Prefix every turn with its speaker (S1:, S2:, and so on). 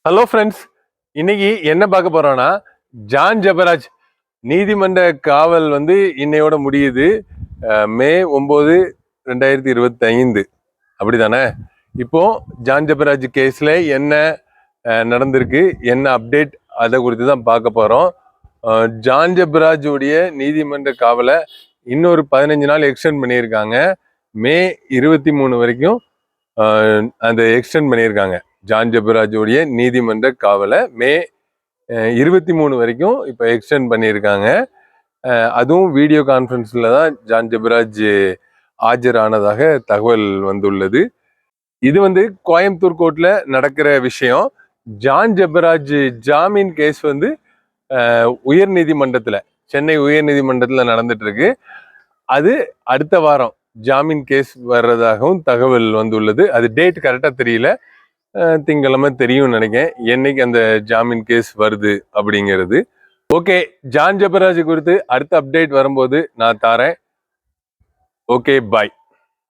S1: Hello friends, இன்னைக்கு என்ன பார்க்க போறோம்னா ஜான் ஜெபராஜ் நீதிமன்ற காவல் இன்னையோட முடியுது. மே 9, 2025 அப்படிதானே? இப்போ ஜான் ஜெபராஜ் கேஸ்ல என்ன நடந்திருக்கு, என்ன அப்டேட், அதை குறித்து தான் பார்க்க போறோம். ஜான் ஜெபராஜ் உடைய நீதிமன்ற காவலை இன்னொரு 15 நாள் எக்ஸ்டெண்ட் பண்ணியிருக்காங்க. மே 23 வரைக்கும் அந்த எக்ஸ்டெண்ட் பண்ணியிருக்காங்க. ஜான் ஜெபராஜோடைய நீதிமன்ற காவலை மே 23 வரைக்கும் இப்போ எக்ஸ்டெண்ட் பண்ணியிருக்காங்க. அதுவும் வீடியோ கான்ஃபரன்ஸில் தான் ஜான் ஜெபராஜ் ஆஜரானதாக தகவல் வந்துள்ளது. இது கோயம்புத்தூர் கோர்ட்ல நடக்கிற விஷயம். ஜான் ஜெபராஜ் ஜாமீன் கேஸ் உயர் நீதிமன்றத்தில், சென்னை உயர் நீதிமன்றத்தில் நடந்துட்டு இருக்கு. அது அடுத்த வாரம் ஜாமீன் கேஸ் வர்றதாகவும் தகவல் வந்துள்ளது. அது டேட் கரெக்டாக தெரியல, திங்கக்கிழமை தெரியும் நினைக்கிறேன் என்னைக்கு அந்த ஜாமீன் கேஸ் வருது அப்படிங்கிறது. ஓகே, ஜான் ஜெபராஜ் குறித்து அடுத்த அப்டேட் வரும்போது நான் தாரேன். ஓகே, பாய்.